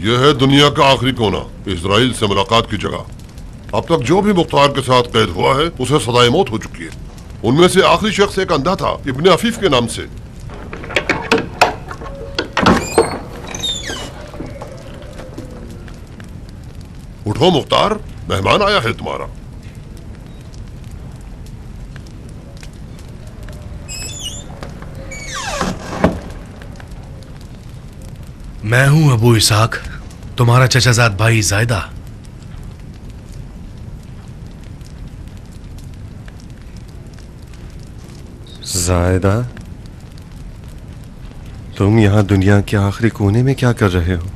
यह है दुनिया का आखिरी कोना, इजराइल से मुलाकात की जगह। अब तक जो भी मुख्तार के साथ कैद हुआ है उसे सजाए मौत हो चुकी है। उनमें से आखिरी शख्स एक अंधा था, इब्ने अफीफ के नाम से। उठो मुख्तार, मेहमान आया है तुम्हारा। मैं हूं अबू इसाक, तुम्हारा चचाजाद भाई जायदा। जायदा, तुम यहाँ दुनिया के आखिरी कोने में क्या कर रहे हो?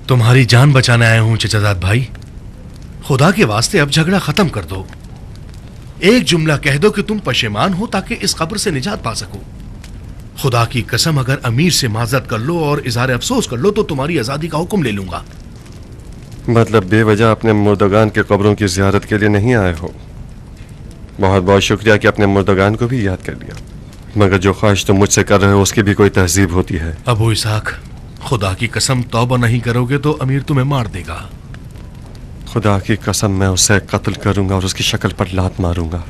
तुम्हारी जान बचाने आया हूं चचाजाद भाई। खुदा के वास्ते अब झगड़ा खत्म कर दो। एक जुमला कह दो कि तुम पशेमान हो ताकि इस कब्र से निजात पा सको। खुदा की कसम, अगर अमीर से माजरत कर लो और इजहार अफसोस कर लो तो तुम्हारी आजादी का हुक्म ले लूंगा। मतलब बेवजह अपने मुर्दगान के कब्रों की जियारत के लिए नहीं आए हो? बहुत बहुत शुक्रिया कि अपने मुर्दगान को भी याद कर लिया, मगर जो ख्वाहिश तुम मुझसे कर रहे हो उसकी भी कोई तहजीब होती है। अबू इसाक, खुदा की कसम, तौबा नहीं करोगे तो अमीर तुम्हें मार देगा। खुदा की कसम, मैं उसे कत्ल करूंगा और उसकी शक्ल पर लात मारूंगा।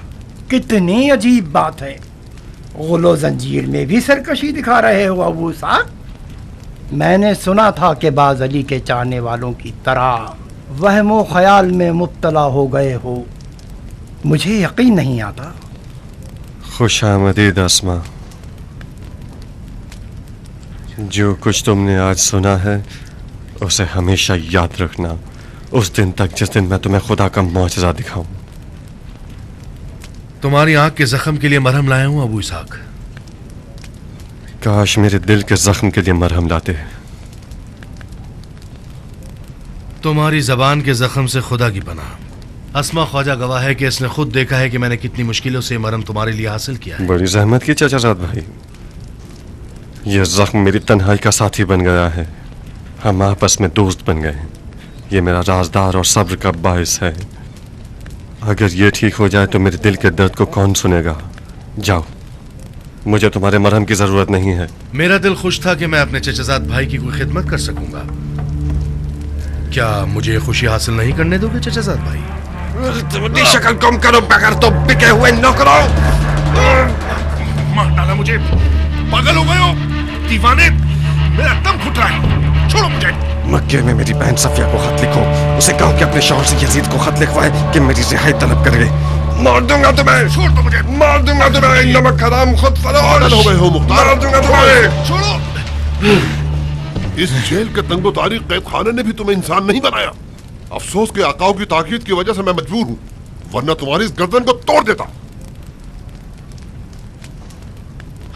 कितनी अजीब बात है, गुलो जंजीर में भी सरकशी दिखा रहे हो अबू इसाक। मैंने सुना था कि बाज अली के चाहने वालों की तरह वहमो ख्याल में मुब्तला हो गए हो। मुझे यकीन नहीं आता। खुशामदीद अस्मा, जो कुछ तुमने आज सुना है उसे हमेशा याद रखना, उस दिन तक जिस दिन मैं तुम्हें खुदा का मौजज़ा दिखाऊं। तुम्हारी आंख के जख्म के लिए मरहम लाया हूं अबू इसाक। काश मेरे दिल के जख्म के लिए मरहम लाते। तुम्हारी जबान के जख्म से खुदा की पनाह। अस्मा ख्वाजा गवाह है कि इसने खुद देखा है कि मैंने कितनी मुश्किलों से मरहम तुम्हारे लिए हासिल किया है। बड़ी जहमत की चचाजाद भाई। यह जख्म मेरी तन्हाई का साथी बन गया है। हम आपस में दोस्त बन गए हैं। ये मेरा राजदार और सब्र का बायस है। अगर ये ठीक हो जाए तो मेरे दिल के दर्द को कौन सुनेगा? जाओ, मुझे तुम्हारे मरहम की जरूरत नहीं है। मेरा दिल खुश था कि मैं अपने चचाजाद भाई की कोई खिदमत कर सकूंगा। क्या मुझे खुशी हासिल नहीं करने दोगे चचाजाद भाई? तुम्हारी शक्ल कम करो बगैर तो बिके हुए नौकरों। मार डाला मुझे। पागल हो गए हो दीवाने? मेरा दम घुट रहा है, छोड़ो मुझे। मक्के में मेरी बहन सफिया को खत लिखो। उसे कहो कि अपने शौहर से यजीद को खत लिखवाए कि मेरी रिहाई तलब करे। मार दूंगा तुम्हें। छोड़ दो मुझे। मार दूंगा तुम्हें, नमक हराम खुद फरोश। हो गए हो मुख्तार। मार दूंगा तुम्हें। छोड़ो। इस जेल के तंगो तारीख कैद खाने ने भी तुम्हें इंसान नहीं बनाया। अफसोस के आकाओं की ताकीद की वजह से मैं मजबूर हूं, वरना तुम्हारी इस गर्दन को तोड़ देता।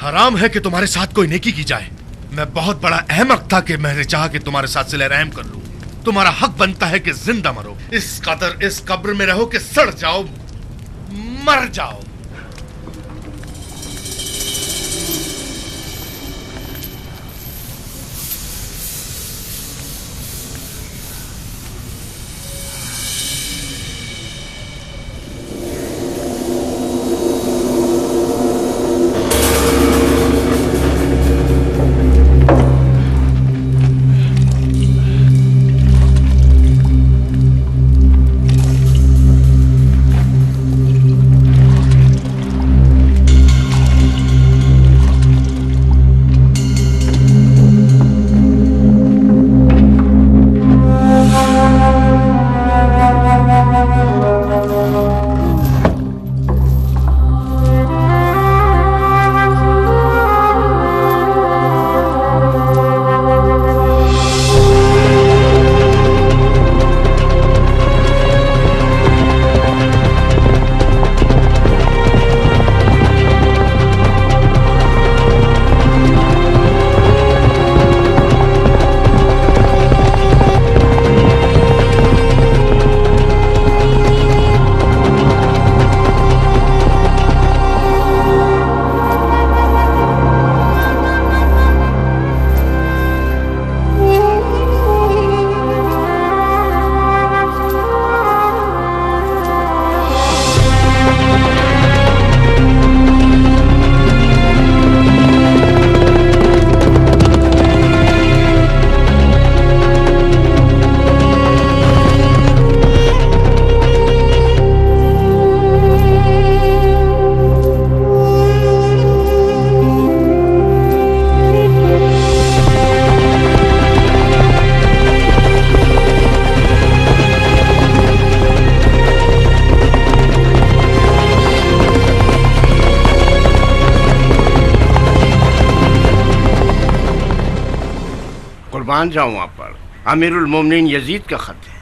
हराम है कि तुम्हारे साथ कोई नेकी की जाए। मैं बहुत बड़ा अहमक था कि मैंने चाहा कि तुम्हारे साथ सिले रहम कर लूं। तुम्हारा हक बनता है कि जिंदा मरो, इस कदर इस कब्र में रहो कि सड़ जाओ, मर जाओ। मान जाओ, वहां पर अमीरुल मोमिनीन यजीद का खत है।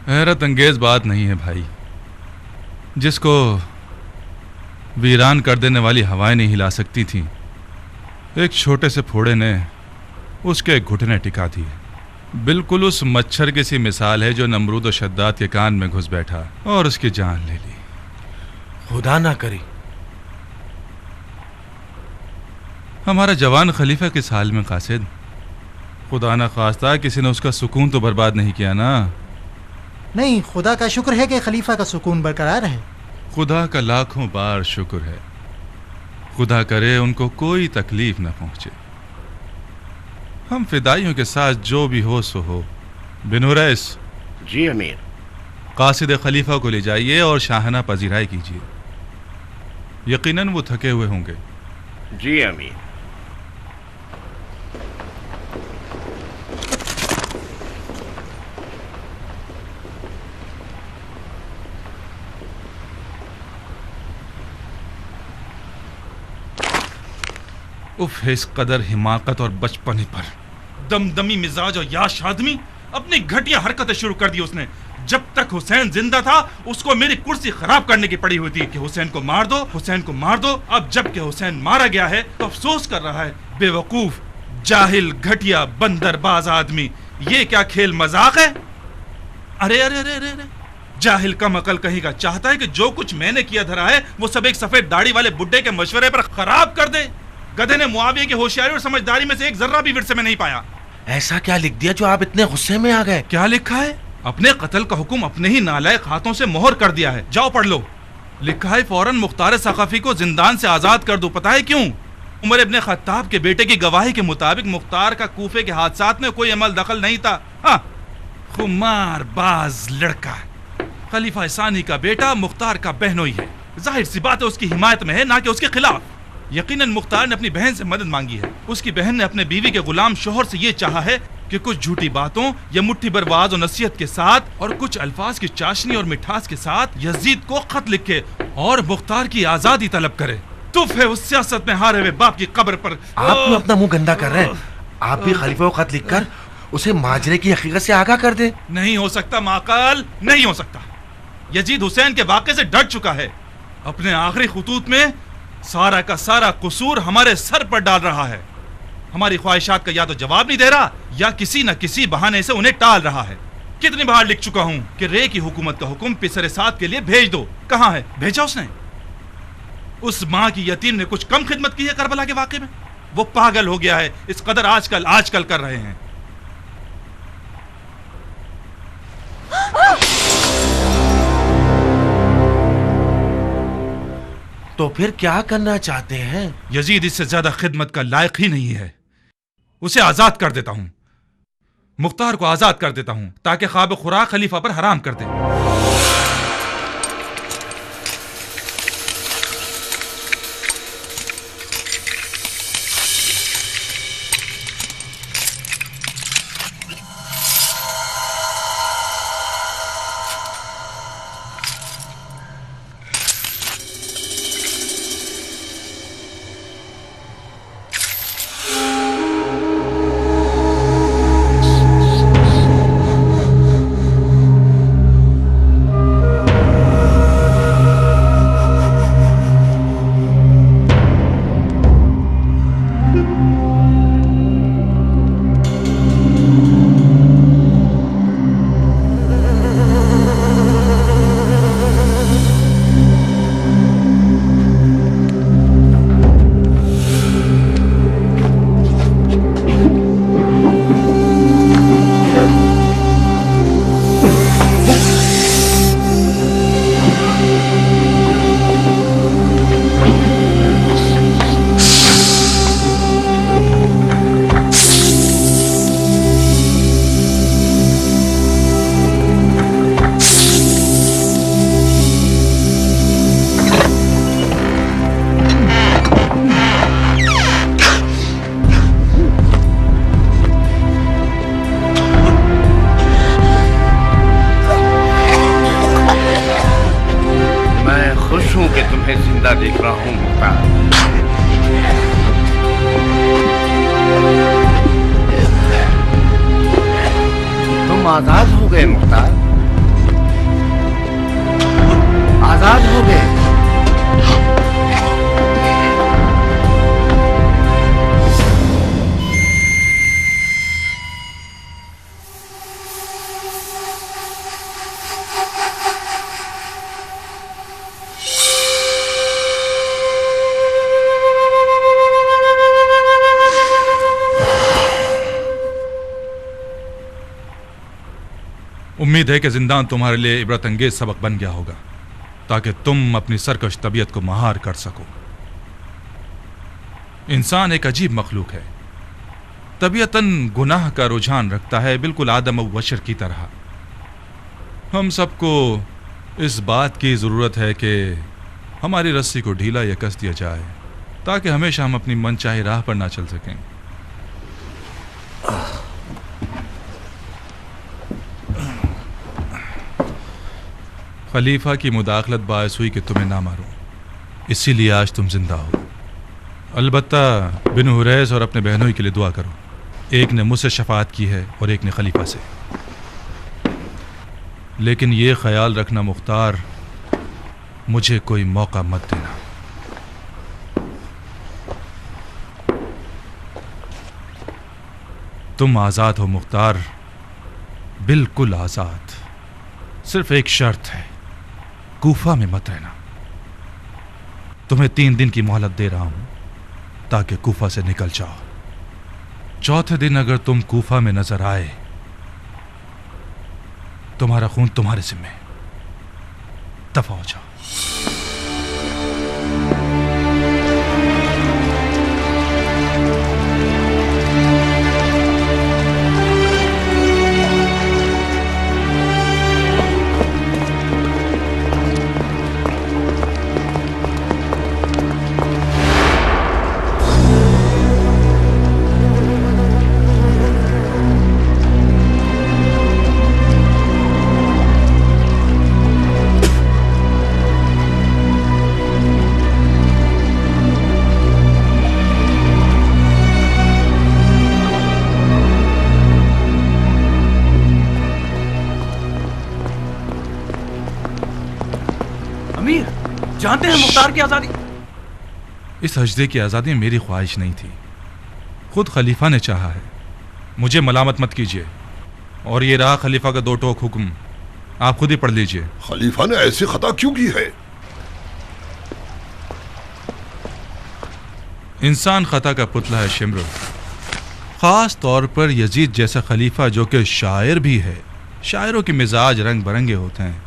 हैरत अंगेज बात नहीं है भाई, जिसको वीरान कर देने वाली हवाएं नहीं हिला सकती थीं, एक छोटे से फोड़े ने उसके घुटने टिका दिए। बिल्कुल उस मच्छर की सी मिसाल है जो नमरूद और शद्दाद के कान में घुस बैठा और उसकी जान ले ली। खुदा ना करे। हमारा जवान खलीफा किस हाल में कासिद? खुदा ना खास्ता किसी ने उसका सुकून तो बर्बाद नहीं किया ना? नहीं, खुदा का शुक्र है कि खलीफा का सुकून बरकरार है। खुदा का लाखों बार शुक्र है। खुदा करे उनको कोई तकलीफ न पहुंचे। हम फिदाइयों के साथ जो भी हो सो हो। बिन हुरैस। जी अमीर। कासिद खलीफा को ले जाइए और शाहना पजीराई कीजिए। यकीनन वो थके हुए होंगे। जी अमीर। उफ, इस कदर हिमाकत और बचपने पर दमदमी मिजाज और याश आदमी अपनी घटिया हरकतें शुरू कर दी उसने। जब तक हुसैन जिंदा था उसको मेरी कुर्सी खराब करने की पड़ी हुई थी कि हुसैन को मार दो, हुसैन को मार दो। अब जबकि हुसैन मारा गया है तो अफसोस कर रहा है। बेवकूफ, जाहिल, घटिया, बंदरबाज आदमी। ये क्या खेल मजाक है? अरे अरे अरे अरे, अरे। जाहिल कम अकल कहीं का चाहता है कि जो कुछ मैंने किया धरा है वो सब एक सफेद दाढ़ी वाले बुड्ढे के मशवरे पर खराब कर दे। गधे ने मुआविया की होशियारी और समझदारी में से एक जर्रा भी विरसे में नहीं पाया। ऐसा क्या लिख दिया जो आप इतने गुस्से में आ गए? क्या लिखा है? अपने कत्ल का हुक्म अपने ही नालायक हाथों से मोहर कर दिया है। जाओ पढ़ लो। लिखा है फौरन मुख्तार सकाफी को जिंदान से आजाद कर दो। पता है क्यों? उमर इब्ने खत्ताब के बेटे की गवाही के मुताबिक मुख्तार का कूफे के हादसात में कोई अमल दखल नहीं था। हाँ, खुमारबाज लड़का, खलीफा सानी का बेटा मुख्तार का बहनोई है। जाहिर सी बात है उसकी हिमायत में है, ना कि उसके खिलाफ। यकीनन मुख्तार ने अपनी बहन से मदद मांगी है। उसकी बहन ने अपने बीवी के गुलाम शोहर से ये चाहा है कि कुछ झूठी बातों या मुट्ठी भर वाज और नसीहत के साथ और कुछ अल्फाज की चाशनी और मिठास के साथ यजीद को खत लिखे और मुख्तार की आजादी तलब करे। तुफ है उस सियासत में हारे हुए बाप की कब्र पर। आप क्यों अपना मुंह गंदा कर रहे हैं? आप भी खलीफा को खत लिखकर उसे माजरे की हकीकत से आगाह कर दे। नहीं हो सकता माकाल, नहीं हो सकता। यजीद हुसैन के वाक़े से डर चुका है। अपने आखिरी खुतूत में सारा का सारा कसूर हमारे सर पर डाल रहा है। हमारी ख्वाहिशात का या तो जवाब नहीं दे रहा या किसी न किसी बहाने से उन्हें टाल रहा है। कितनी बार लिख चुका हूं कि रे की हुकूमत का हुक्म पिसरे साथ के लिए भेज दो। कहां है? भेजा उसने? उस मां की यतीम ने कुछ कम खिदमत की है करबला के वाक़े में? वो पागल हो गया है, इस कदर आजकल कर रहे हैं। तो फिर क्या करना चाहते हैं? यजीद इससे ज्यादा खिदमत का लायक ही नहीं है। उसे आजाद कर देता हूं। मुख्तार को आजाद कर देता हूं ताकि ख्वाब खुराक खलीफा पर हराम कर दे। आजाद हो गए मुख्तार, आजाद हो गए। उम्मीद है कि जिंदान तुम्हारे लिए इबरत अंगेज सबक बन गया होगा, ताकि तुम अपनी सरकश तबीयत को महार कर सको। इंसान एक अजीब मखलूक है, तबीयतन गुनाह का रुझान रखता है, बिल्कुल आदम और बशर की तरह। हम सबको इस बात की ज़रूरत है कि हमारी रस्सी को ढीला या कस दिया जाए, ताकि हमेशा हम अपनी मनचाही राह पर ना चल सकें। खलीफा की मुदाखलत बायस हुई कि तुम्हें ना मारूं, इसीलिए आज तुम जिंदा हो। अलबत्ता बिन हुरैस और अपने बहनों के लिए दुआ करो। एक ने मुझसे शफाअत की है और एक ने खलीफा से। लेकिन ये ख्याल रखना मुख्तार, मुझे कोई मौका मत देना। तुम आज़ाद हो मुख्तार, बिल्कुल आज़ाद। सिर्फ एक शर्त है, कूफा में मत रहना। तुम्हें 3 दिन की मोहलत दे रहा हूं ताकि कूफा से निकल जाओ। चौथे दिन अगर तुम कूफा में नजर आए, तुम्हारा खून तुम्हारे जिम्मे, दफा हो जाओ। जानते हैं मुख्तार की आजादी। इस हजदे की आज़ादी मेरी ख्वाहिश नहीं थी, खुद खलीफा ने चाहा है। मुझे मलामत मत कीजिए। और ये रहा खलीफा का 2 टोक हुक्म, आप खुद ही पढ़ लीजिए। खलीफा ने ऐसी खता क्यों की है? इंसान खता का पुतला है शिमर, खास तौर पर यजीद जैसा खलीफा जो कि शायर भी है। शायरों के मिजाज रंग बरंगे होते हैं,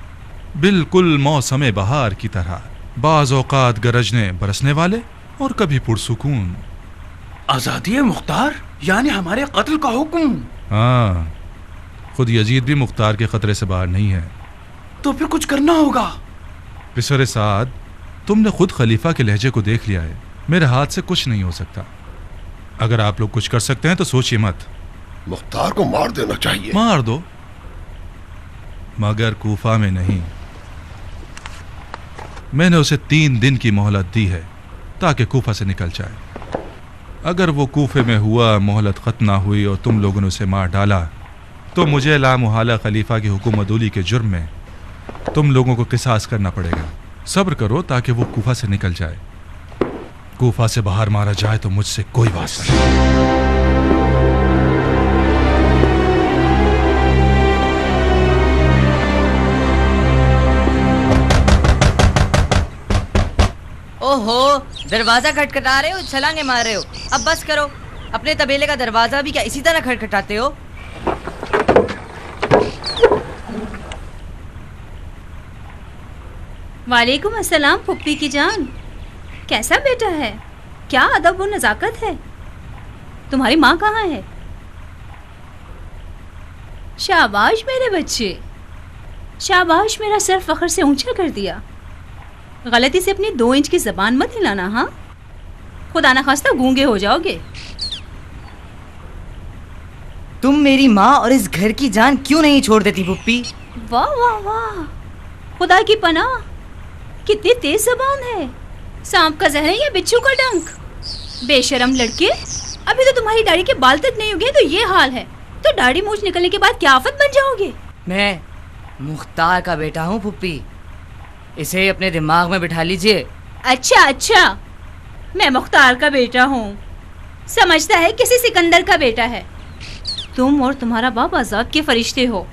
बिल्कुल मौसम बहार की तरह, बाज़ औक़ात गरजने बरसने वाले और कभी पुरसुकून। आजादी है मुख्तार, यानी हमारे कत्ल का हुक्म। हाँ, खुद यजीद भी मुख्तार के खतरे से बाहर नहीं है। तो फिर कुछ करना होगा। पिसर साद, तुमने खुद खलीफा के लहजे को देख लिया है। मेरे हाथ से कुछ नहीं हो सकता। अगर आप लोग कुछ कर सकते हैं तो सोचिए मत। मुख्तार को मार देना चाहिए। मार दो, मगर कूफा में नहीं। मैंने उसे 3 दिन की मोहलत दी है ताकि कूफा से निकल जाए। अगर वो कूफे में हुआ, मोहलत खत्म ना हुई और तुम लोगों ने उसे मार डाला, तो मुझे लामुहाला खलीफा की हुकुम अदूली के जुर्म में तुम लोगों को किसास करना पड़ेगा। सब्र करो ताकि वो कूफा से निकल जाए। कूफा से बाहर मारा जाए तो मुझसे कोई बात नहीं। ओहो, दरवाजा खटखटा रहे हो, छलांगे मार रहे हो। अब बस करो। अपने तबेले का दरवाजा भी क्या इसी तरह खटखटाते हो? वालेकुम अस्सलाम फुप्पी की जान। कैसा बेटा है? क्या अदब और नजाकत है? तुम्हारी माँ कहाँ है? शाबाश मेरे बच्चे, शाबाश। मेरा सर फख्र से ऊंचा कर दिया। गलती से अपनी 2 इंच की जबान मत हिलाना। हाँ, खुदा ना खास्ता गूंगे हो जाओगे। तुम मेरी माँ और इस घर की जान क्यों नहीं छोड़ देती पुप्पी? वाह वाह वाह, खुदा की पनाह, कितनी तेज जबान है। सांप का जहर है या बिच्छू का डंक? बेशरम लड़के, अभी तो तुम्हारी दाढ़ी के बाल तक नहीं उगे तो ये हाल है। तो दाढ़ी मूछ निकलने के बाद क्या आफत बन जाओगे? मैं मुख्तार का बेटा हूँ फुप्पी, इसे अपने दिमाग में बिठा लीजिए। अच्छा अच्छा, मैं मुख्तार का बेटा हूँ, समझता है किसी सिकंदर का बेटा है। तुम और तुम्हारा बाप आजाद के फरिश्ते हो।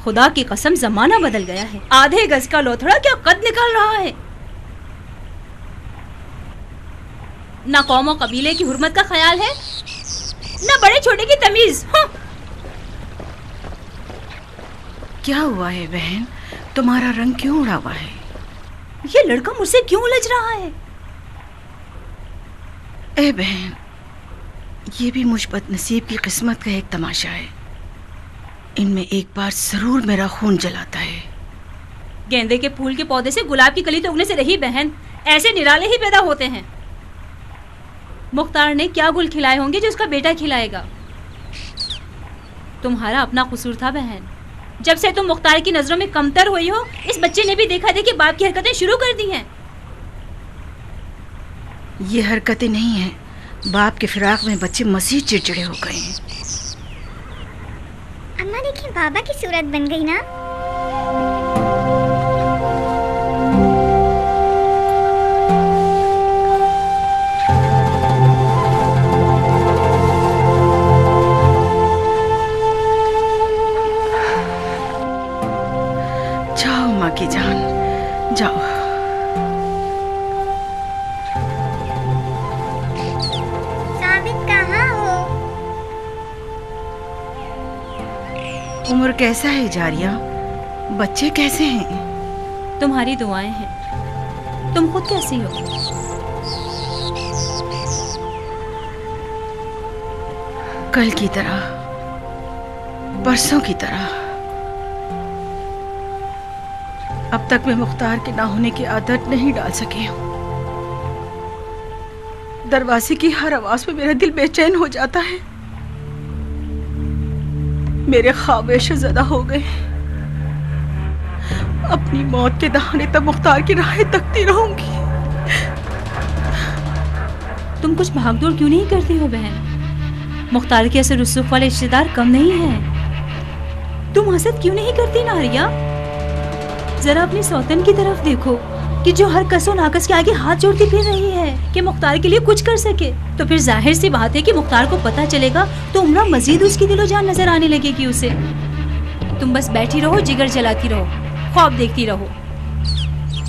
खुदा की कसम जमाना बदल गया है। आधे गज का लोथड़ा क्या कद निकाल रहा है। ना कौम और कबीले की हुर्मत का ख्याल है, ना बड़े छोटे की तमीज। हाँ। क्या हुआ है बहन, तुम्हारा रंग क्यों उड़ा हुआ है? ये लड़का मुझसे क्यों उलझ रहा है? ए बहन, ये भी मुझ बदनसीब की किस्मत का एक तमाशा है। इनमें एक बार जरूर मेरा खून जलाता है। गेंदे के फूल के पौधे से गुलाब की कली तो उगने से रही बहन, ऐसे निराले ही पैदा होते हैं। मुख्तार ने क्या गुल खिलाए होंगे जो उसका बेटा खिलाएगा। तुम्हारा अपना कसूर था बहन। जब से तुम मुख्तार की नजरों में कमतर हुई हो, इस बच्चे ने भी देखा दे कि बाप की हरकतें शुरू कर दी हैं। ये हरकतें नहीं हैं, बाप के फिराक में बच्चे मजीद चिड़चिड़े हो गए हैं। अम्मा देखिए, बाबा की सूरत बन गई ना। जाओ माँ की जान, जाओ। साबित कहाँ हो? उम्र कैसा है जारिया? बच्चे कैसे हैं? तुम्हारी दुआएं हैं। तुम खुद कैसी हो? कल की तरह, परसों की तरह। अब तक मैं मुख्तार के ना होने की आदत नहीं डाल सकी हूँ। दरवाजे की हर आवाज पे मेरा दिल बेचैन हो जाता है। मेरे ख्वाब ज़दा हो गए। अपनी मौत के दहाने तक मुख्तार की राहें तकती रहूंगी। तुम कुछ भागदौड़ क्यों नहीं करती हो बहन? मुख्तार के असर रुसूख वाले रिश्तेदार कम नहीं हैं। तुम हसद क्यों नहीं करती नारिया? जरा अपनी सौतन की तरफ देखो कि जो हर कसो नाकस के आगे हाथ जोड़ती फिर रही है कि मुख्तार के लिए कुछ कर सके। तो फिर जाहिर सी बात है कि मुख्तार को पता चलेगा तो उम्रा मजीद उसकी दिलो जान नजर आने लगेगी उसे। तुम बस बैठी रहो, जिगर जलाती रहो, ख्वाब देखती रहो।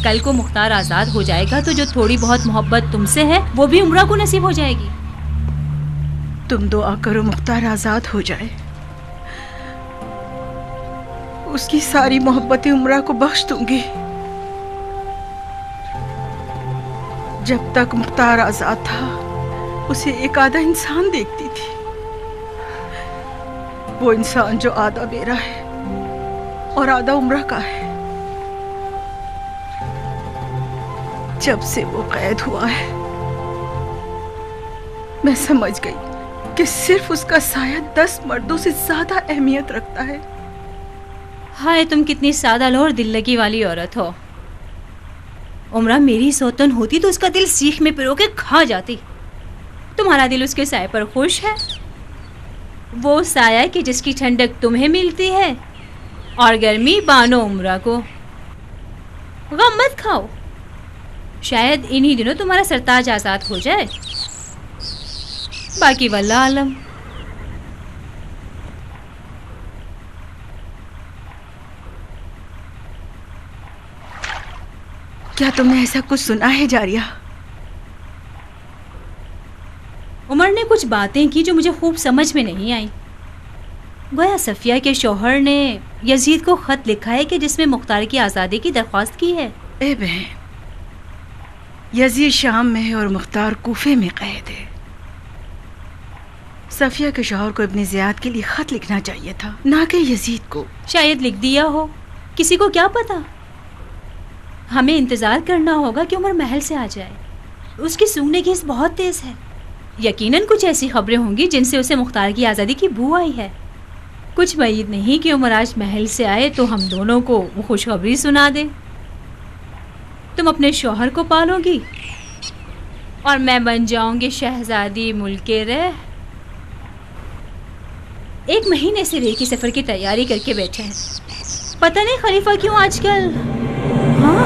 कल को मुख्तार आजाद हो जाएगा तो जो थोड़ी बहुत मोहब्बत तुमसे है वो भी उम्रा को नसीब हो जाएगी। तुम दुआ करो मुख्तार आजाद हो जाए, उसकी सारी मोहब्बतें उम्रा को बख्श दूंगी। जब तक मुख्तार आजाद था उसे एक आधा इंसान देखती थी। वो इंसान जो आधा मेरा है और आधा उम्रा का है। जब से वो कैद हुआ है मैं समझ गई कि सिर्फ उसका साया 10 मर्दों से ज्यादा अहमियत रखता है। हाय, तुम कितनी सादा लो और दिल लगी वाली औरत हो। उम्रा मेरी सौतन होती तो उसका दिल सीख में पिरो के खा जाती। तुम्हारा दिल उसके साए पर खुश है। वो साया कि जिसकी ठंडक तुम्हें मिलती है और गर्मी बानो उम्रा को। गम मत खाओ, शायद इन्हीं दिनों तुम्हारा सरताज आजाद हो जाए। बाकी वल्लाह आलम। क्या तुमने ऐसा कुछ सुना है जारिया? उमर ने कुछ बातें की जो मुझे खूब समझ में नहीं आई। गोया सफिया के शौहर ने यजीद को खत लिखा है कि जिसमें मुख्तार की आज़ादी की दरख्वास्त की है। ए बहन, यजीद शाम में है और मुख्तार कूफे में कैद है। सफिया के शौहर को इब्ने ज़ियाद के लिए खत लिखना चाहिए था, ना कि यजीद को। शायद लिख दिया हो, किसी को क्या पता। हमें इंतजार करना होगा कि उमर महल से आ जाए। उसकी सूंघने की हिस्स बहुत तेज है। यकीनन कुछ ऐसी खबरें होंगी जिनसे उसे मुख्तार की आज़ादी की बू आई है। कुछ उम्मीद नहीं कि उमर आज महल से आए तो हम दोनों को वो खुशखबरी सुना दे। तुम अपने शौहर को पालोगी और मैं बन जाऊंगी शहजादी मुल्के रह। 1 महीने से रेकी सफर की तैयारी करके बैठे हैं। पता नहीं खलीफा क्यों आजकल। हाँ?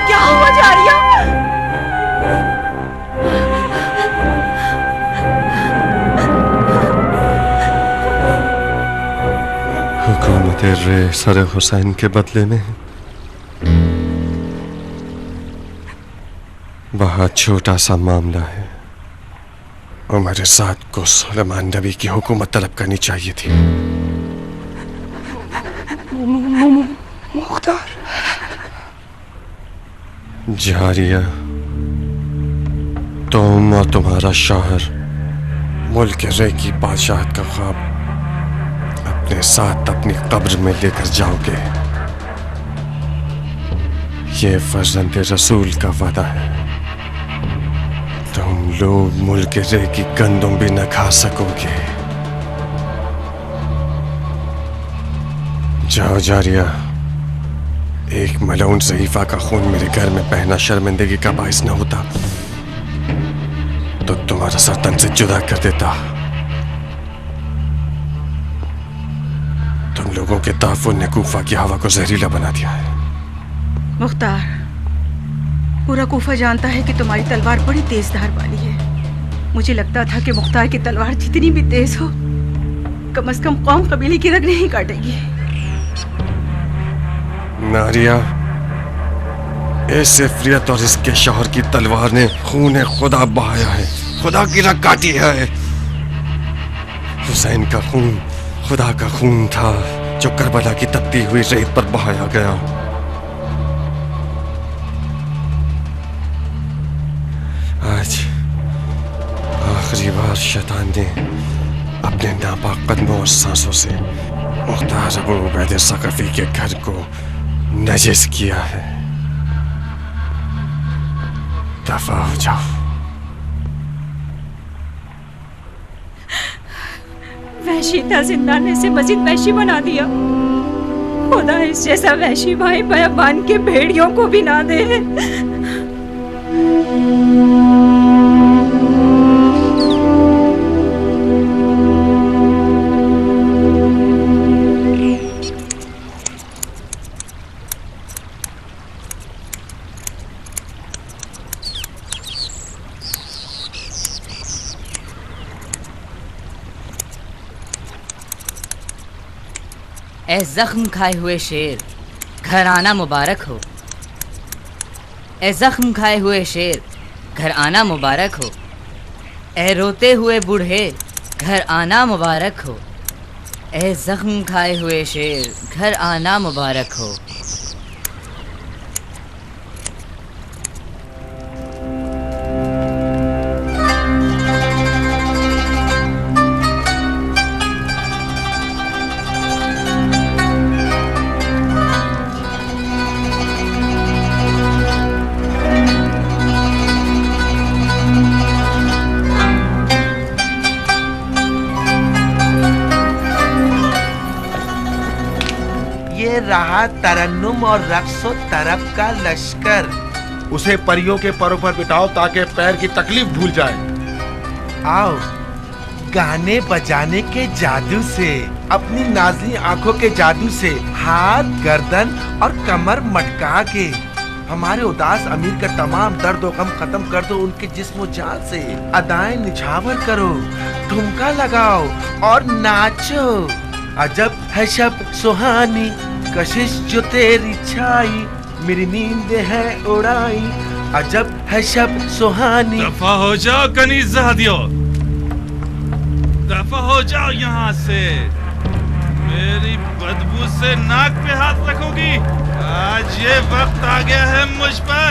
क्या हुआ जारिया? हुकूमत रे सर हुसैन के बदले में बहुत छोटा सा मामला है। उमर साद को सुलेमान नबी की हुकूमत तलब करनी चाहिए थी। मुख्तार। जारिया, तुम और तुम्हारा शौहर मुल्क रे की बादशाहत का ख्वाब अपने साथ अपनी कब्र में लेकर जाओगे। ये फर्जंद रसूल का वादा है। तुम लोग मुल्क रे की गंदुम भी न खा सकोगे। जाओ जारिया, एक मलऊन ज़ईफ़ा का खून मेरे घर में बहना शर्मिंदगी का बाइस न होता तो तुम्हारा सर तन से जुदा कर देता। तुम लोगों के ताफुन ने कूफा की हवा को जहरीला बना दिया है। मुख्तार, पूरा कूफा जानता है कि तुम्हारी तलवार बड़ी तेजधार वाली है। मुझे लगता था कि मुख्तार की तलवार जितनी भी तेज हो, कम से कम कौम कबीले की रग नहीं काटेगी। नारिया, इस इफ्रियत और इसके शौहर की तलवार ने खून खुदा बहाया है, खुदा की रग काटी है। हुसैन का खून खुदा का खून था जो करबला की तपती हुई रेत पर बहाया गया। आज आखिरी बार शैतान ने अपने नापाक कदमों और सांसों से मुख्तार अबू उबैद सकफी के घर को नजिस किया है। दफा हो जाओ। वहशी था, जिंदा ने से मजीद वहशी बना दिया। खुदा इस जैसा वहशी भाई बयाबान के भेड़ियों को भी ना दे। ए जख्म खाए हुए शेर, घर आना मुबारक हो। ए जख्म खाए हुए शेर, घर आना मुबारक हो। ए रोते हुए बूढ़े, घर आना मुबारक हो। ए जख्म खाए हुए शेर, घर आना मुबारक हो। रहा तरन्नुम और रक्सो तरफ का लश्कर। उसे परियों के परों पर बिठाओ ताकि पैर की तकलीफ भूल जाए। आओ, गाने बजाने के जादू से, अपनी नाज़ी आंखों के जादू से हाथ, गर्दन और कमर मटका के हमारे उदास अमीर का तमाम दर्द और गम खत्म कर दो। उनके जिस्म जान से अदाएं निछावर करो, ठुमका लगाओ और नाचो। अजब है शब सुहानी, कशिश जो तेरी छाई, मेरी नींद है उड़ाई। अजब है शब सुहानी। दफा हो जाओ कनीज़ादियों, दफा हो जाओ यहाँ से। मेरी बदबू से नाक पे हाथ रखोगी? आज ये वक्त आ गया है मुझ पर।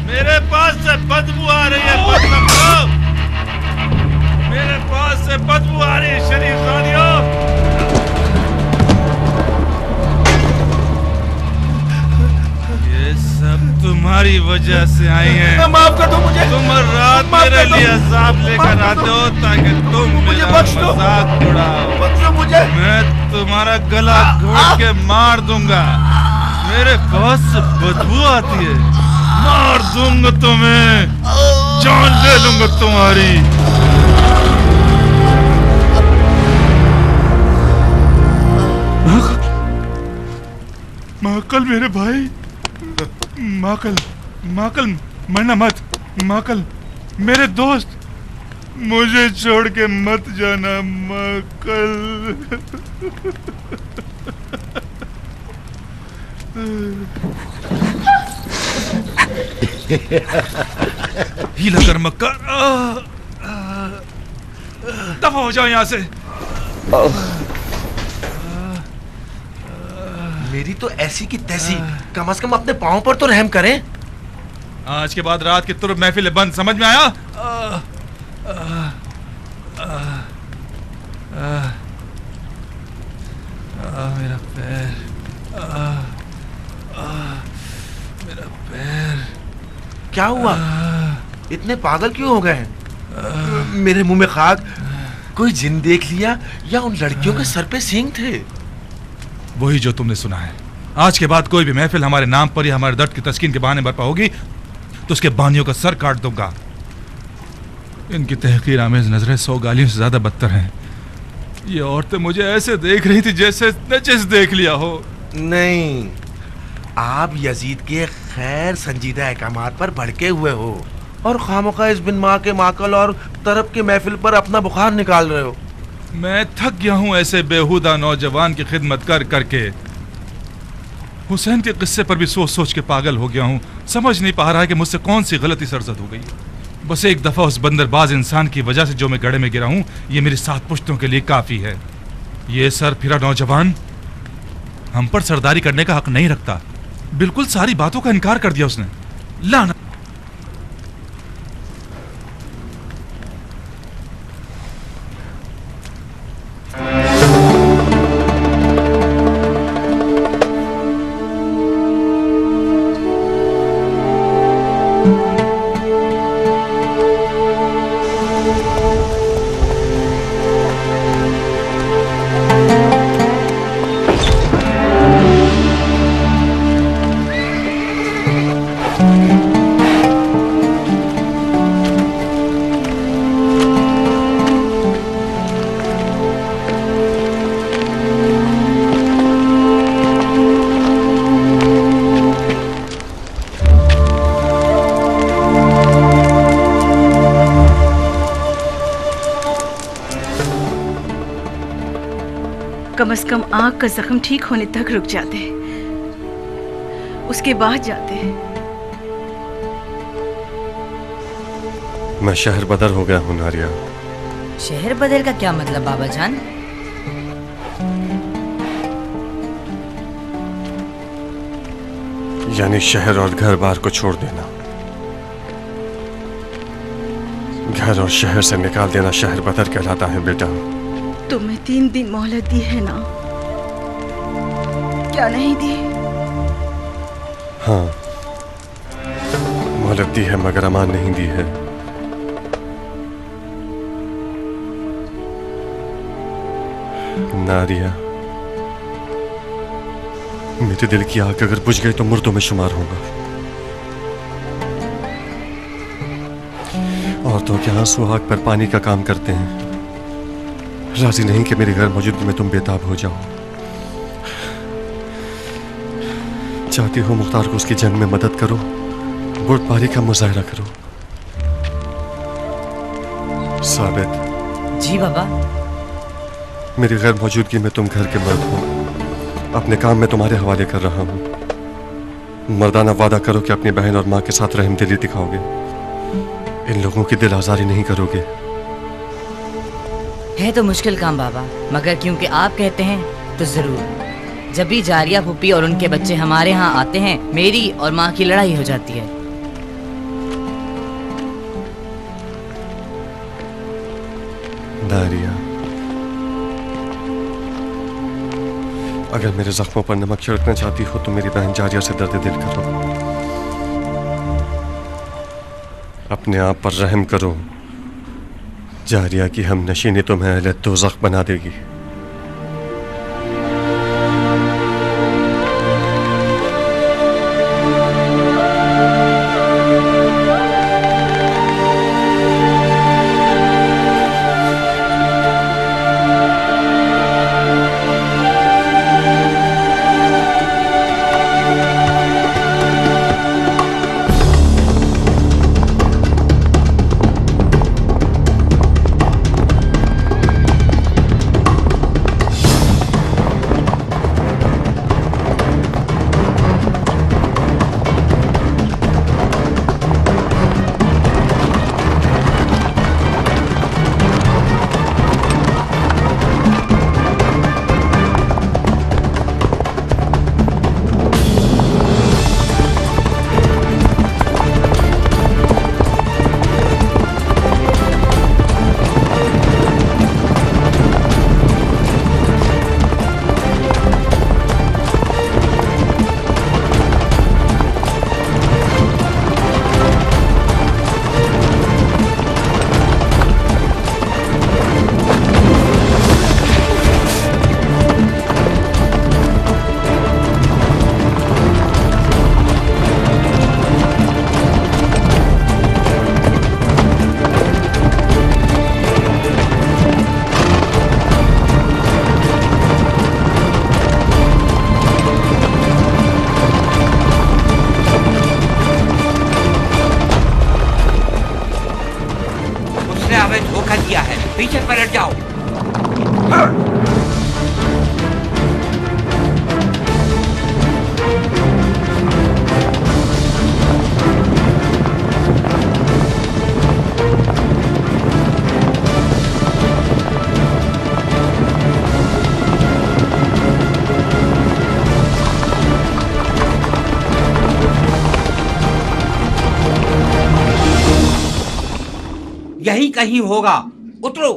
मेरे पास से बदबू आ रही है, बदबू। मेरे पास से बदबू आ रही है शरीफजादियों। सब तुम्हारी वजह से आई हैं। माफ कर दो मुझे। तुम रात मेरे लिए अज़ाब लेकर आते हो ताकि तुम मेरा मजाक उड़ाओ। मुझे मैं तुम्हारा गला घोट के मार दूंगा। मेरे पास से बदबू आती है, मार दूंगा तुम्हें। जान ले लूंगा तुम्हारी। माकल मेरे भाई, माकल माकल मरना मत। माकल मेरे दोस्त, मुझे छोड़ के मत जाना माकल। हीला कर मक्कार, दफा हो जाओ यहाँ से। मेरी तो ऐसी की तैसी, कम से कम अपने पाँव पर तो रहम करें। आज के बाद रात की तुर्ब महफिल बंद, समझ में आया? मेरा पैर, मेरा पैर। क्या हुआ? इतने पागल क्यों हो गए हैं? मेरे मुंह में खाक, कोई जिन देख लिया या उन लड़कियों के सर पे सींग थे? वही जो तुमने सुना है। आज के बाद कोई भी महफिल हमारे नाम पर या हमारे दर्द की तस्कीन के बहाने बरपा होगी तो उसके बानियों का सर काट दूंगा। इनकी तहकीर आमेज नजरें 100 गालियों से ज्यादा बदतर हैं। ये औरतें मुझे ऐसे देख रही थी जैसे नचिस देख लिया हो। नहीं, आप यजीद के खैर संजीदा अहकामात पर भड़के हुए हो और खामखा इस बिन माँ के माकल और तरफ के महफिल पर अपना बुखार निकाल रहे हो। मैं थक गया हूं ऐसे बेहुदा नौजवान की खिदमत कर करके। हुसैन के किस्से पर भी सोच सोच के पागल हो गया हूं। समझ नहीं पा रहा है कि मुझसे कौन सी गलती सरजद हो गई। बस एक दफा उस बंदरबाज इंसान की वजह से जो मैं गड्ढे में गिरा हूं, ये मेरी 7 पुश्तों के लिए काफी है। ये सर फिरा नौजवान हम पर सरदारी करने का हक नहीं रखता। बिल्कुल सारी बातों का इनकार कर दिया उसने। लाना। कम से कम आंख का जख्म ठीक होने तक रुक जाते, उसके बाद जाते। मैं शहर बदर हो गया हूँ नारिया। शहर बदल का क्या मतलब बाबा जान? यानी शहर और घर बार को छोड़ देना। घर और शहर से निकाल देना शहर बदर कहलाता है बेटा। तुम्हें 3 दिन मोहलत दी है ना? क्या नहीं दी? हाँ, मोहलत दी है मगर अमान नहीं दी है। नारिया, मेरे दिल की आग अगर बुझ गई तो मुर्दों में शुमार होगा। औरतों के आंसू आग पर पानी का काम करते हैं। राजी नहीं कि मेरी घर मौजूदगी में तुम बेताब हो जाओ। चाहती हो मुख्तार को उसकी जंग में मदद करो, बुर्दबारी का मुजाहरा करो। साबित। जी बाबा। मेरी गैर मौजूदगी में तुम घर के मर्द हो। अपने काम में तुम्हारे हवाले कर रहा हूं। मर्दाना वादा करो कि अपनी बहन और माँ के साथ रहमदिली दिखाओगे। इन लोगों की दिल आजारी नहीं करोगे। है तो मुश्किल काम बाबा, मगर क्योंकि आप कहते हैं तो जरूर। जब भी जारिया फूफी और उनके बच्चे हमारे यहाँ आते हैं, मेरी और माँ की लड़ाई हो जाती है। नारिया, अगर मेरे जख्मों पर नमक छिड़कना चाहती हो तो मेरी बहन जारिया से दर्द दिल करो। अपने आप पर रहम करो। जारिया की हम नशीनी तुम्हें अहले दोज़ख बना देगी। पीछे पलट जाओ। यही कहीं होगा, उतरो।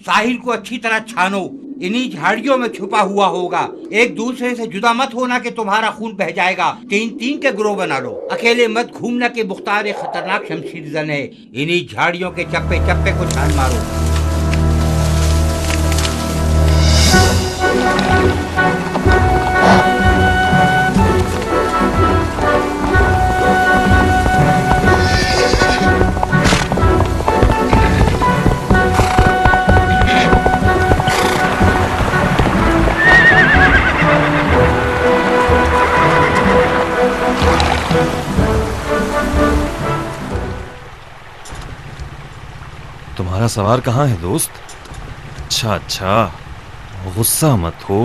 साहिल को अच्छी तरह छानो, इन्हीं झाड़ियों में छुपा हुआ होगा। एक दूसरे से जुदा मत होना कि तुम्हारा खून बह जाएगा। 3-3 के ग्रोह बना लो। अकेले मत घूमना कि मुख्तार एक खतरनाक शमशीर जन है। इन्हीं झाड़ियों के चप्पे चप्पे को छान मारो। तुम्हारा सवार कहाँ है दोस्त? अच्छा अच्छा, गुस्सा मत हो,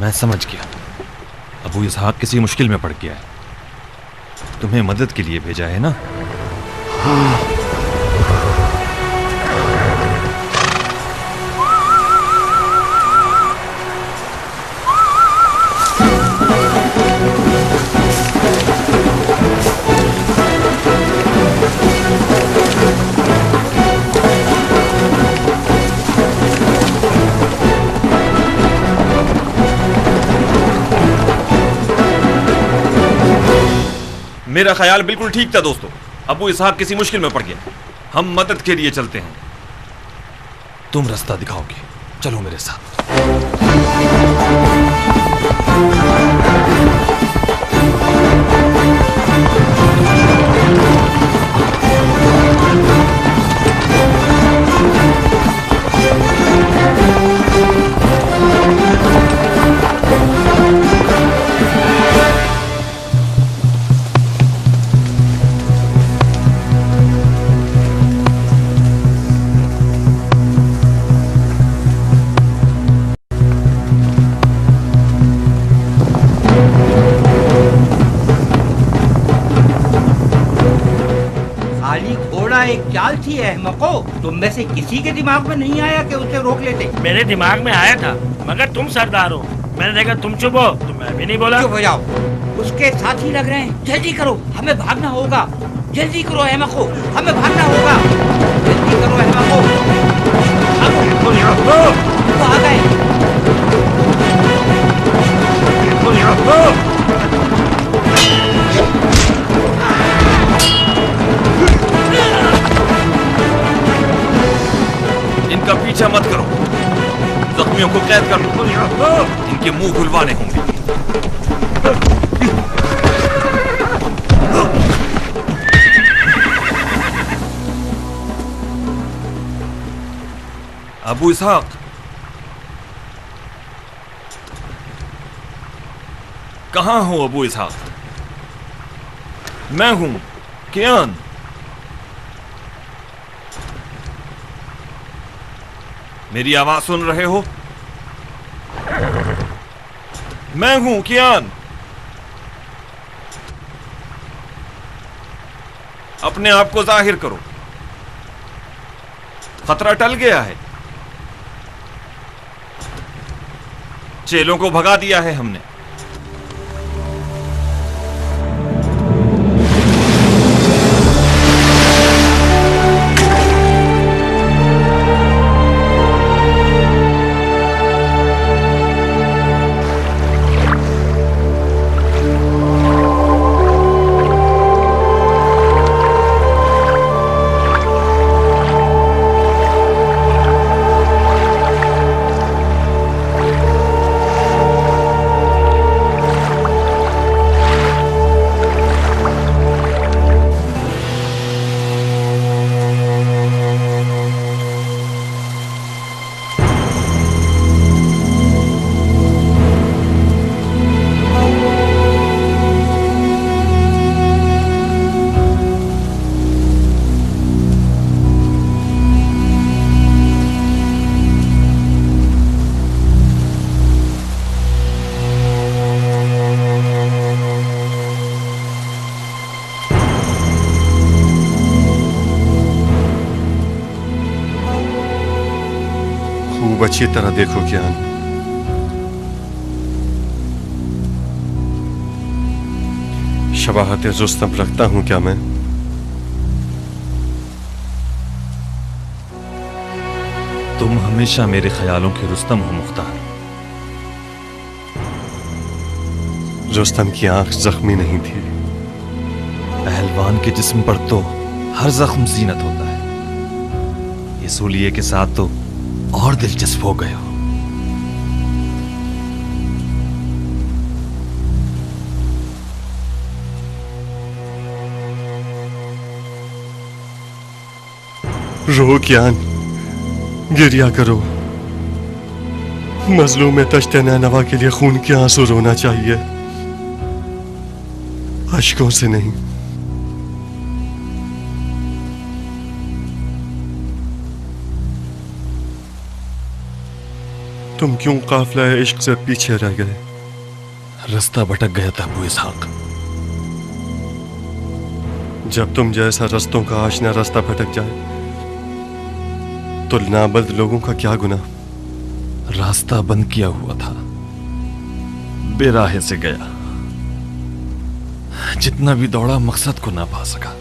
मैं समझ गया। अबू इसहाक किसी मुश्किल में पड़ गया है, तुम्हें मदद के लिए भेजा है ना? मेरा ख्याल बिल्कुल ठीक था दोस्तों। अबू इसहाक किसी मुश्किल में पड़ गया, हम मदद के लिए चलते हैं। तुम रास्ता दिखाओगे, चलो मेरे साथ। एक चाल थी अहमको, तुम में से किसी के दिमाग में नहीं आया कि उसे रोक लेते? मेरे दिमाग में आया था, मगर तुम सरदार हो। मैंने देखा तुम चुप हो तो मैं भी नहीं बोला। चुप हो जाओ, उसके साथी लग रहे हैं। जल्दी करो, हमें भागना होगा। जल्दी करो अहमको, हमें भागना होगा। जल्दी करो अहमको। वो आ गए। इनका पीछा मत करो, जख्मियों को कैद कर लो, इनके मुंह खुलवाने होंगे। अबू इसहाक, कहां हो अबू इसहाक? मैं हूं कियान। मेरी आवाज सुन रहे हो? मैं हूं कियान। अपने आप को जाहिर करो, खतरा टल गया है। चेलों को भगा दिया है हमने। खूब अच्छी तरह देखो कियान। शबाहत रुस्तम रखता हूं क्या मैं? तुम हमेशा मेरे ख्यालों के रुस्तम हो मुख्तार। रुस्तम की आंख जख्मी नहीं थी। पहलवान के जिस्म पर तो हर जख्म जीनत होता है, ये सूलिये के साथ तो और दिलचस्प हो गए हो। रो कियान, गिरिया करो। मजलूम तश्ते नैनवा के लिए खून के आंसू रोना चाहिए, अश्कों से नहीं। तुम क्यों काफिला इश्क से पीछे रह गए? रास्ता भटक गया था अबू इसहाक। जब तुम जैसा रस्तों का आशना रास्ता भटक जाए तो नाबल्द लोगों का क्या गुनाह? रास्ता बंद किया हुआ था, बेराहे से गया। जितना भी दौड़ा मकसद को ना पा सका।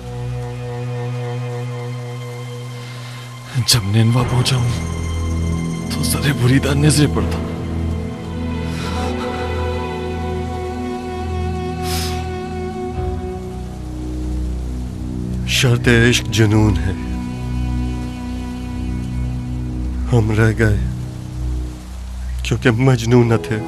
जब नेनवा पहुंचा हूं तो सरे बुरीदा नजरे पड़ता। शर्त इश्क जुनून है, हम रह गए क्योंकि मजनू न थे।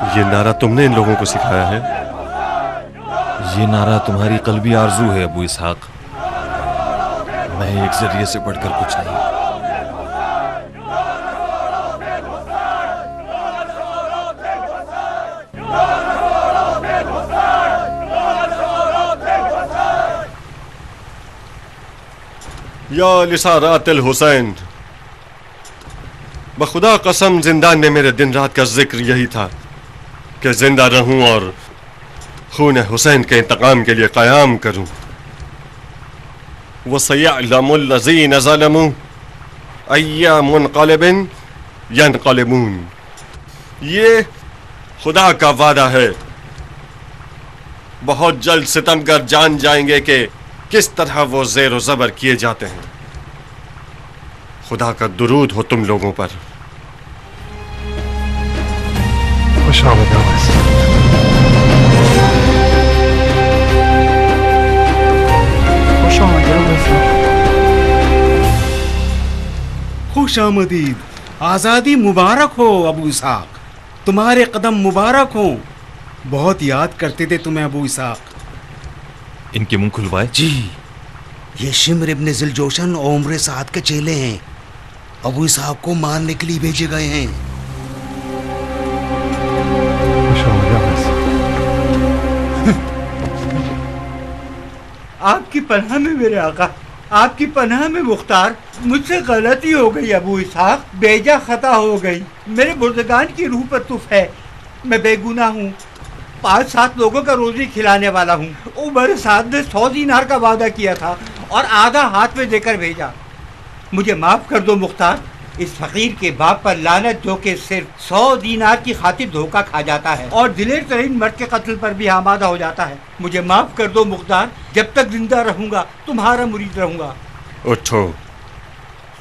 ये नारा तुमने इन लोगों को सिखाया है? ये नारा तुम्हारी कल्बी आरजू है अबू इसहाक। मैं एक जरिए से बढ़कर कुछ नहीं। या लिसारातिल हुसैन, बखुदा कसम जिंदान में मेरे दिन रात का जिक्र यही था कि जिंदा रहूं और खून हुसैन के इंतकाम के लिए क़याम करूं। वसयअलमुल लज़ीन ज़लमू अय्या मुनक़लिबिन यनक़लिबून। ये खुदा का वादा है, बहुत जल्द सितमगर जान जाएंगे कि किस तरह वो ज़ेर ज़बर किए जाते हैं। खुदा का दुरूद हो तुम लोगों पर। खुश आमद खुश आमदीद। आज़ादी मुबारक हो अबू इसहाक, तुम्हारे कदम मुबारक हो। बहुत याद करते थे तुम्हें अबू इसहाक। इनके मुंह खुलवाए। जी, ये शिम्र इब्न ज़िलजोशन और उम्र साद के चेले हैं। अबू इसहाक को मारने के लिए भेजे गए हैं। आपकी पनाह में मेरे आका, आपकी पनाह में मुख्तार। मुझसे गलती हो गई अबू इसहाक, बेजा खता हो गई। मेरे बुर्दगान की रूह पर तुफ है, मैं बेगुनाह हूँ। 5-7 लोगों का रोजी खिलाने वाला हूँ। उमर साद ने 100 दीनार का वादा किया था और आधा हाथ में देकर भेजा। मुझे माफ कर दो मुख्तार, इस फकीर के बाप पर लानत जो कि सिर्फ 100 दीनार की खातिर धोखा खा जाता है और दिलेर तरीन मर्द के कत्ल पर भी आमादा हो जाता है। मुझे माफ कर दो मुख्तार, जब तक जिंदा रहूंगा तुम्हारा मुरीद रहूंगा। उठो।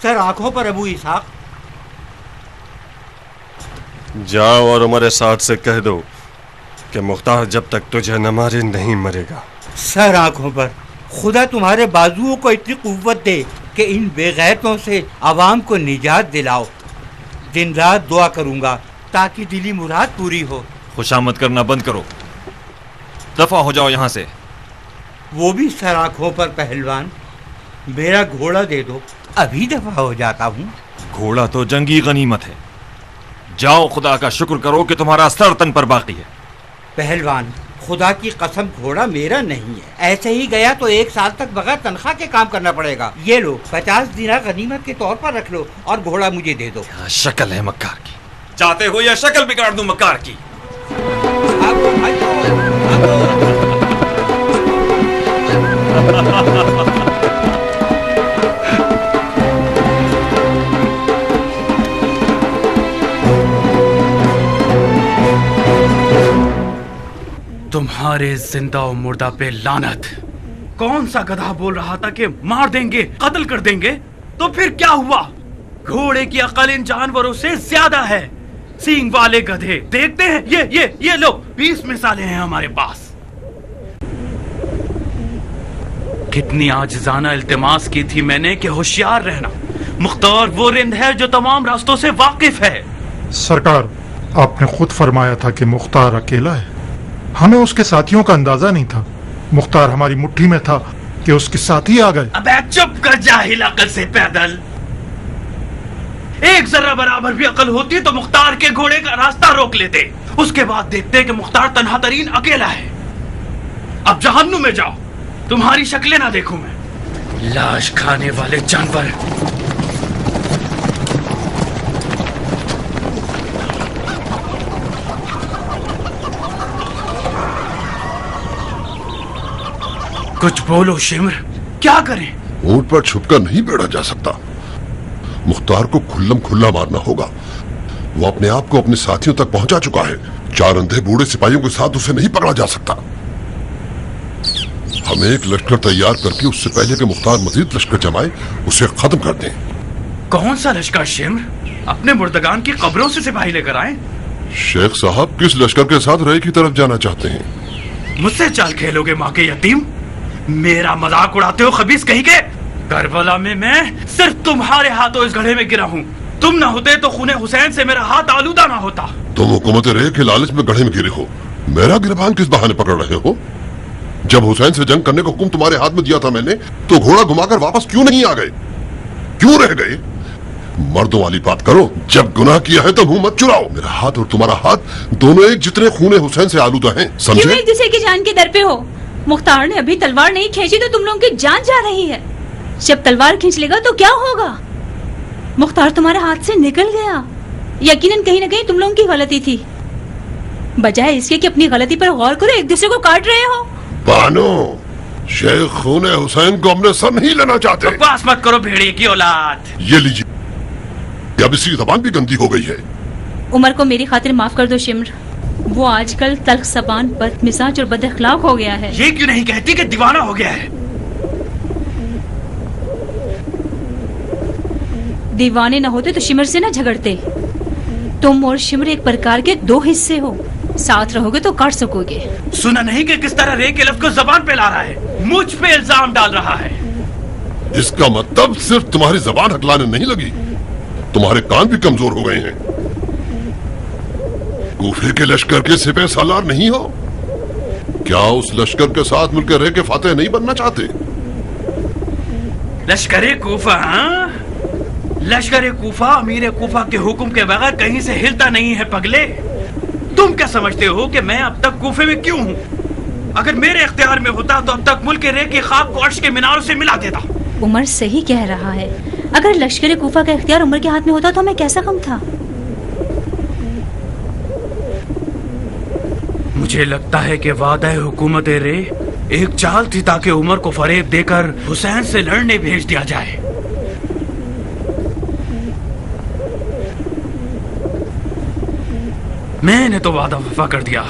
सर आंखों पर अबू इसहाक। जाओ और उमर साद से कह दो कि मुख्तार जब तक तुझे न मारे नहीं मरेगा। सर आंखों पर। खुदा तुम्हारे बाजुओं को इतनी कुव्वत दे कि इन बेगैरतों से आवाम को निजात दिलाओ। दिन रात दुआ करूंगा ताकि दिली मुराद पूरी हो। खुशामद करना बंद करो, दफा हो जाओ यहाँ से। वो भी सराखों पर पहलवान, मेरा घोड़ा दे दो, अभी दफा हो जाता हूँ। घोड़ा तो जंगी गनीमत है, जाओ खुदा का शुक्र करो कि तुम्हारा सर तन पर बाकी है। पहलवान, खुदा की कसम घोड़ा मेरा नहीं है। ऐसे ही गया तो 1 साल तक बगैर तनख्वाह के काम करना पड़ेगा। ये लो 50 दिनार गनीमत के तौर पर रख लो और घोड़ा मुझे दे दो। शक्ल है मक्कार की, चाहते हो या शक्ल बिगाड़ दूं मक्कार की? तुम्हारे जिंदा और मुर्दा पे लानत। कौन सा गधा बोल रहा था कि मार देंगे, कत्ल कर देंगे? तो फिर क्या हुआ? घोड़े की अकल इन जानवरों से ज्यादा है। सींग वाले गधे, देखते हैं ये लो 20 मिसालें हैं हमारे पास। कितनी आजिज़ाना इल्तिमास की थी मैंने कि होशियार रहना। मुख्तार वो रिंद है जो तमाम रास्तों से वाकिफ है। सरकार, आपने खुद फरमाया था कि मुख्तार अकेला है। हमें उसके साथियों का अंदाजा नहीं था। मुख्तार हमारी मुट्ठी में था कि उसके साथी आ गए। अबे चुप कर जाहिल, अकल से पैदल। एक जरा बराबर भी अकल होती तो मुख्तार के घोड़े का रास्ता रोक लेते। उसके बाद देखते कि मुख्तार तन्हा तरीन अकेला है। अब जहन्नुम में जाओ, तुम्हारी शक्लें ना देखूं मैं। लाश खाने वाले जानवर। कुछ बोलो शिमर, क्या करें? ऊंट पर छुपकर नहीं बैठा जा सकता। मुख्तार को खुल्लम खुल्ला मारना होगा। वो अपने आप को अपने साथियों तक पहुंचा चुका है। 4 अंधे बूढ़े सिपाहियों के साथ उसे नहीं पकड़ा जा सकता। हमें एक लश्कर तैयार करके उससे पहले कि मुख्तार मजीद लश्कर जमाए उसे खत्म कर दें। कौन सा लश्कर शिमर? अपने मुर्दगान की कब्रों से सिपाही लेकर आए। शेख साहब किस लश्कर के साथ रे की तरफ जाना चाहते हैं? मुझसे चाल खेलोगे माँ के यतीम? मेरा मजाक उड़ाते हो खबीस कहीं के? करबला में मैं सिर्फ तुम्हारे हाथों इस गड्ढे में गिरा हूँ। तुम ना होते तो खूने हुसैन से मेरा हाथ आलूदा ना होता। तुम हुकूमत रे के लालच में गड्ढे में गिरे हो। मेरा गिरबान किस बहाने पकड़ रहे हो? जब हुसैन से जंग करने का हुक्म तुम्हारे हाथ में दिया था मैंने, तो घोड़ा घुमाकर वापस क्यों नहीं आ गए? क्यों रह गए? मर्दों वाली बात करो। जब गुनाह किया है तो मुंह मत चुराओ। मेरा हाथ और तुम्हारा हाथ दोनों एक जितने खूने हुसैन से आलूदा हैं, समझे? क्यों एक दूसरे की जान के दर पे हो? मुख्तार ने अभी तलवार नहीं खींची तो तुम लोगों की जान जा रही है। जब तलवार खींच लेगा तो क्या होगा? मुख्तार तुम्हारे हाथ से निकल गया। यकीनन कहीं ना कहीं तुम लोगों की गलती थी। बजाय इसके कि अपनी गलती पर गौर करो, एक दूसरे को काट रहे हो। बानो, शेख खूने हुसैन को अपने सर नहीं लेना चाहते। बकवास मत करो भेड़िए की औलाद। ये लीजिए, अब इसकी जबान भी गंदी हो गई है। उमर को मेरी खातिर माफ कर दो शिमर। वो आजकल तल्ख ज़बान, बदमिजाज और बदअखलाक हो गया है। ये क्यों नहीं कहती कि दीवाना हो गया है? दीवाने न होते तो शिमर से न झगड़ते। तुम और शिमर एक प्रकार के 2 हिस्से हो। साथ रहोगे तो काट सकोगे। सुना नहीं कि किस तरह रे के लफ्ज़ को जबान पे ला रहा है, मुझ पे इल्जाम डाल रहा है। इसका मतलब सिर्फ तुम्हारी जबान हकलाने नहीं लगी, तुम्हारे कान भी कमजोर हो गए हैं। कूफे के लश्कर के सिपह सालार नहीं हो? क्या उस लश्कर के साथ मिलकर रह के फातेह नहीं बनना चाहते? लश्कर कूफा? हाँ, लश्कर कूफा अमीर कूफा के हुक्म के बगैर कहीं से हिलता नहीं है पगले। तुम क्या समझते हो कि मैं अब तक कूफे में क्यों हूँ? अगर मेरे इख्तियार में होता तो अब तक मुल्क रे की खाक को अर्श के मीनारों से मिला देता। उमर सही कह रहा है। अगर लश्कर कूफा का इख्तियार उमर के हाथ में होता तो हमें कैसा कम था। मुझे लगता है कि वादा हुकूमत रे एक चाल थी ताकि उमर को फरेब देकर हुसैन से लड़ने भेज दिया जाए। मैंने तो वादा वफा कर दिया,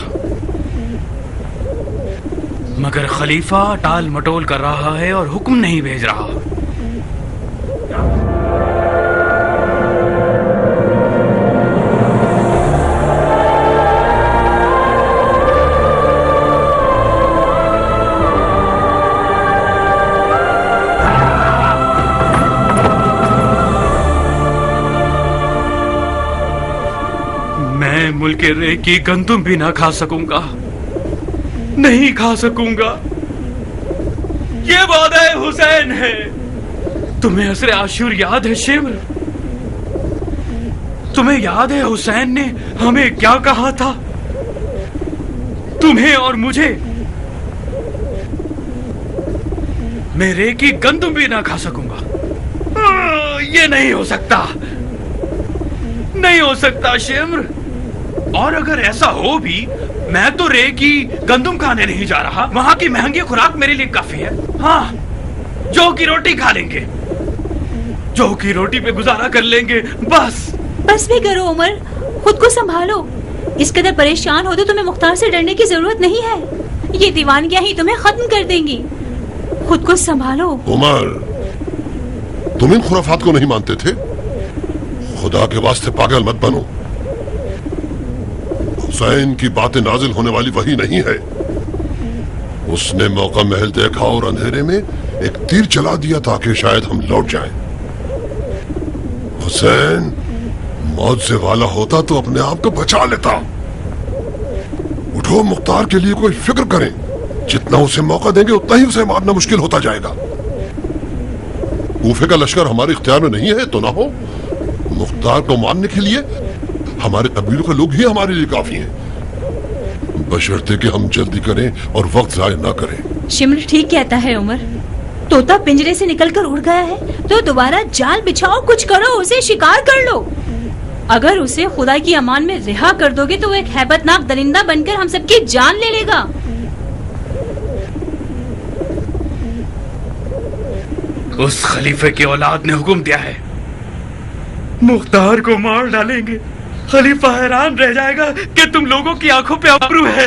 मगर खलीफा टाल मटोल कर रहा है और हुक्म नहीं भेज रहा। के रे की गंदुम भी ना खा सकूंगा, नहीं खा सकूंगा। ये वादा हुसैन है। तुम्हें असर आशूर याद है शिमर? तुम्हें याद है हुसैन ने हमें क्या कहा था? तुम्हें और मुझे। मैं रे की गंदुम भी ना खा सकूंगा। ये नहीं हो सकता, नहीं हो सकता शिमर। और अगर ऐसा हो भी, मैं तो रे की गंदुम खाने नहीं जा रहा। वहां की महंगी खुराक मेरे लिए काफी है। हाँ, जौ की रोटी खा लेंगे, जौ की रोटी पे गुजारा कर लेंगे, बस। बस भी करो उमर, खुद को संभालो। इस कदर परेशान हो तो तुम्हें मुख्तार से डरने की जरूरत नहीं है। ये दीवानगियां ही तुम्हें खत्म कर देंगी। खुद को संभालो। उमर, तुम इन खुराफात को नहीं मानते थे? खुदा के वास्ते पागल मत बनो। हुसैन की बातें नाजिल होने वाली वही नहीं है। उसने मौका महल देखा और अंधेरे में एक तीर चला दिया ताकि शायद हम लौट जाएं। हुसैन मौत से वाला होता तो अपने आप को बचा लेता। उठो, मुख्तार के लिए कोई फिक्र करें। जितना उसे मौका देंगे उतना ही उसे मारना मुश्किल होता जाएगा। कूफे का लश्कर हमारे इख्तियार में नहीं है तो ना हो। मुख्तार को मारने के लिए हमारे कबीलों के लोग ही हमारे लिए काफी हैं, बशर्ते कि हम जल्दी करें और वक्त जाया ना करें। शिमर ठीक कहता है उमर। तोता पिंजरे से निकलकर उड़ गया है तो दोबारा जाल बिछाओ, कुछ करो, उसे शिकार कर लो। अगर उसे खुदा की अमान में रिहा कर दोगे तो वो एक हैबतनाक दरिंदा बनकर हम सबकी जान ले लेगा। उस खलीफे की औलाद ने हुक्म दिया है, मुख्तार को मार डालेंगे। खलीफा हैरान रह जाएगा कि तुम लोगों की आंखों पे अबरू है।